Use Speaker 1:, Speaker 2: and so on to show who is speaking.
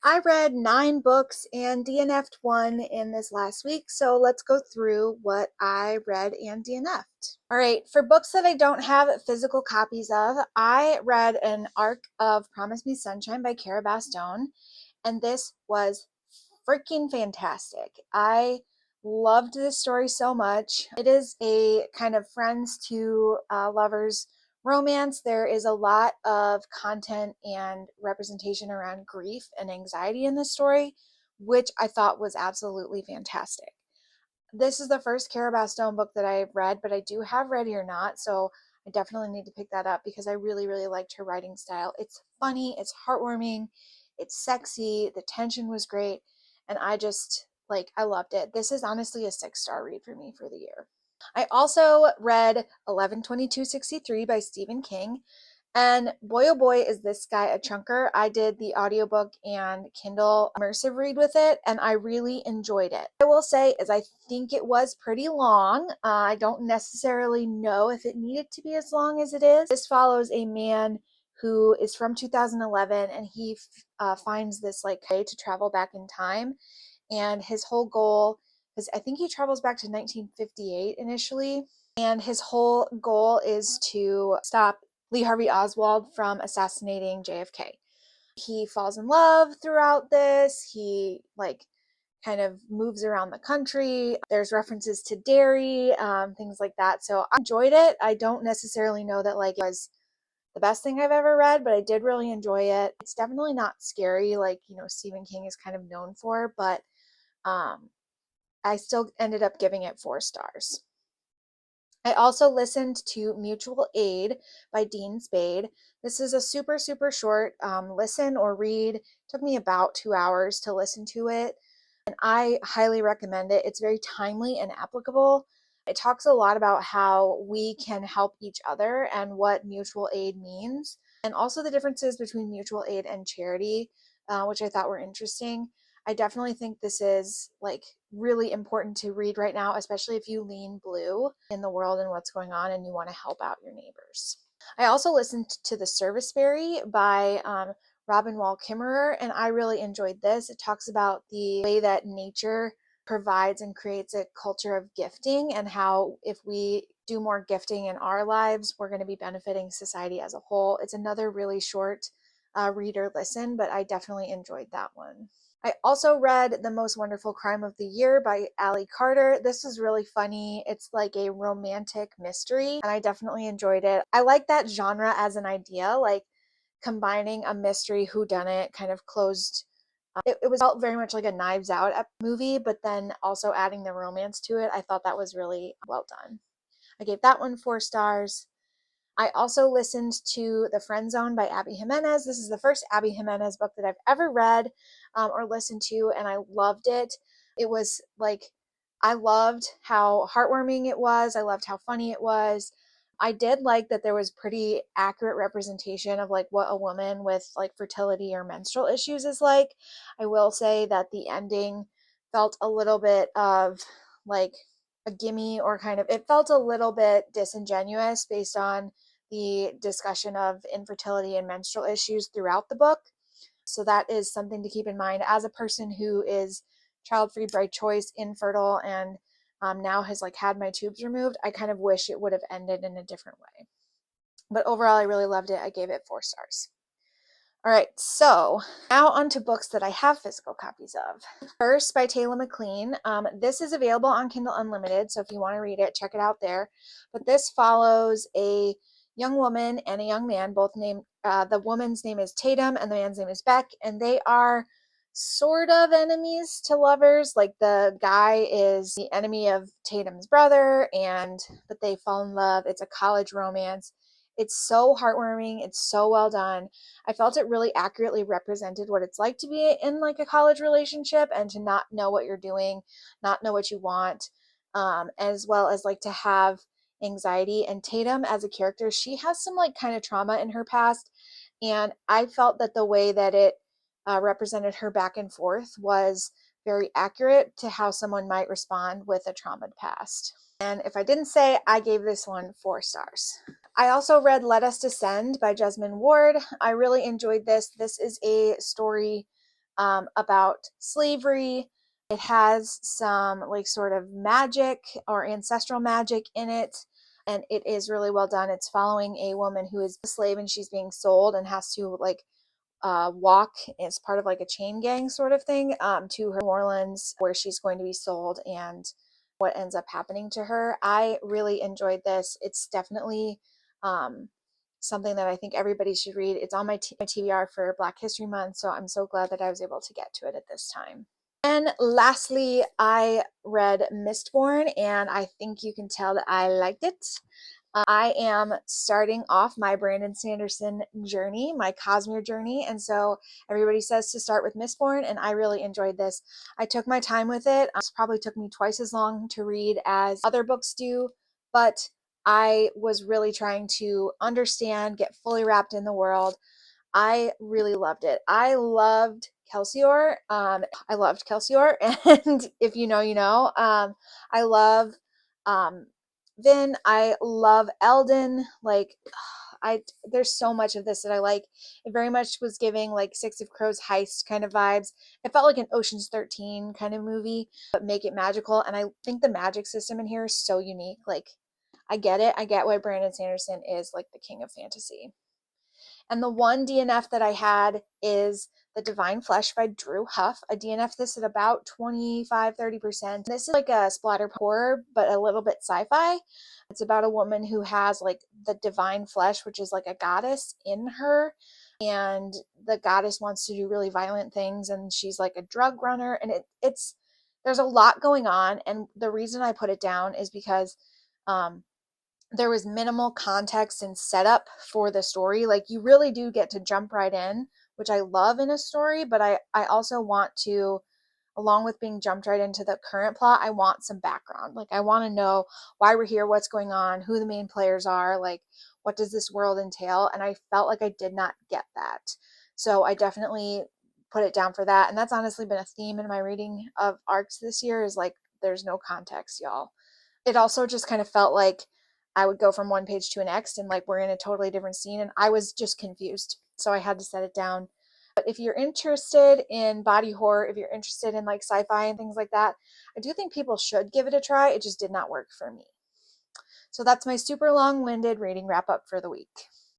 Speaker 1: I read 9 books and DNF'd one in this last week, so let's go through what I read and DNF'd. All right, for books that I don't have physical copies of, I read an arc of Promise Me Sunshine by Cara Bastone, and this was freaking fantastic. I loved this story so much. It is a kind of friends to lovers romance. There is a lot of content and representation around grief and anxiety in this story, which I thought was absolutely fantastic. This is the first Cara Bastone book that I've read, but I do have Ready or Not, so I definitely need to pick that up because I really, really liked her writing style. It's funny, it's heartwarming, it's sexy, the tension was great, and I loved it. This is honestly a 6-star read for me for the year. I also read 11/22/63 by Stephen King. And boy, oh boy, is this guy a chunker. I did the audiobook and Kindle immersive read with it, and I really enjoyed it. I will say is I think it was pretty long. I don't necessarily know if it needed to be as long as it is. This follows a man who is from 2011, and he finds this way to travel back in time. And his whole goal is, I think he travels back to 1958 initially, and his whole goal is to stop Lee Harvey Oswald from assassinating JFK. He falls in love throughout this. He kind of moves around the country. There's references to dairy, things like that. So I enjoyed it. I don't necessarily know that it was the best thing I've ever read, but I did really enjoy it. It's definitely not scary like, Stephen King is kind of known for, but I still ended up giving it 4 stars. I also listened to Mutual Aid by Dean Spade. This is a super, super short listen or read. It took me about 2 hours to listen to it, and I highly recommend it. It's very timely and applicable. It talks a lot about how we can help each other and what mutual aid means, and also the differences between mutual aid and charity, which I thought were interesting. I definitely think this is really important to read right now, especially if you lean blue in the world and what's going on and you want to help out your neighbors. I also listened to The Serviceberry by Robin Wall Kimmerer, and I really enjoyed this. It talks about the way that nature provides and creates a culture of gifting, and how if we do more gifting in our lives, we're going to be benefiting society as a whole. It's another really short read or listen, but I definitely enjoyed that one. I also read The Most Wonderful Crime of the Year by Ally Carter. This is really funny. It's like a romantic mystery, and I definitely enjoyed it. I like that genre as an idea, combining a mystery whodunit kind of closed. It was felt very much like a Knives Out movie, but then also adding the romance to it. I thought that was really well done. I gave that one 4 stars. I also listened to The Friend Zone by Abby Jimenez. This is the first Abby Jimenez book that I've ever read or listened to, and I loved it. It was I loved how heartwarming it was. I loved how funny it was. I did like that there was pretty accurate representation of what a woman with fertility or menstrual issues is like. I will say that the ending felt a little bit of a gimme, or it felt a little bit disingenuous based on the discussion of infertility and menstrual issues throughout the book. So that is something to keep in mind as a person who is child-free by choice, infertile, and now has had my tubes removed. I kind of wish it would have ended in a different way. But overall, I really loved it. I gave it 4 stars. All right, so now on to books that I have physical copies of. First, by Taylor McLean. This is available on Kindle Unlimited, so if you want to read it, check it out there. But this follows a young woman and a young man, both named, the woman's name is Tatum and the man's name is Beck, and they are sort of enemies to lovers. The guy is the enemy of Tatum's brother, but they fall in love. It's a college romance. It's so heartwarming. It's so well done. I felt it really accurately represented what it's like to be in a college relationship and to not know what you're doing, not know what you want, as well as to have anxiety. And Tatum as a character, she has some kind of trauma in her past, and I felt that the way that it represented her back and forth was very accurate to how someone might respond with a traumatized past. And if I didn't say, I gave this one 4 stars. I also read Let Us Descend by Jesmyn Ward. I really enjoyed this. This is a story about slavery. It has some like sort of magic or ancestral magic in it, and it is really well done. It's following a woman who is a slave and she's being sold and has to like walk as part of like a chain gang sort of thing to her New Orleans where she's going to be sold and what ends up happening to her. I really enjoyed this. It's definitely um, something that I think everybody should read. It's on my TBR for Black History Month, so I'm so glad that I was able to get to it at this time. And lastly, I read Mistborn, and I think you can tell that I liked it. I am starting off my Brandon Sanderson journey, my Cosmere journey. And so everybody says to start with Mistborn, and I really enjoyed this. I took my time with it. It probably took me twice as long to read as other books do, but I was really trying to understand, get fully wrapped in the world. I really loved it. I loved Kelsior. I loved Kelsior, and if you know, you know. I love um, Vin. I love Eldon. Like, there's so much of this that I like. It very much was giving like Six of Crows heist kind of vibes. It felt like an Ocean's 13 kind of movie, but make it magical. And I think the magic system in here is so unique. Like, I get it. I get why Brandon Sanderson is like the king of fantasy. And the one DNF that I had is The Divine Flesh by Drew Huff. I DNF this at about 25-30%. This is like a splatter horror, but a little bit sci-fi. It's about a woman who has like the divine flesh, which is like a goddess in her. And the goddess wants to do really violent things, and she's like a drug runner. And it's there's a lot going on. And the reason I put it down is because there was minimal context and setup for the story. Like, you really do get to jump right in, which I love in a story, but I also want to, along with being jumped right into the current plot, I want some background. Like, I want to know why we're here, what's going on, who the main players are, like what does this world entail? And I felt like I did not get that. So I definitely put it down for that. And that's honestly been a theme in my reading of arcs this year, is like there's no context, y'all. It also just kind of felt like I would go from one page to the next and like we're in a totally different scene, and I was just confused. So I had to set it down. But if you're interested in body horror, if you're interested in like sci-fi and things like that, I do think people should give it a try. It just did not work for me. So that's my super long-winded reading wrap up for the week.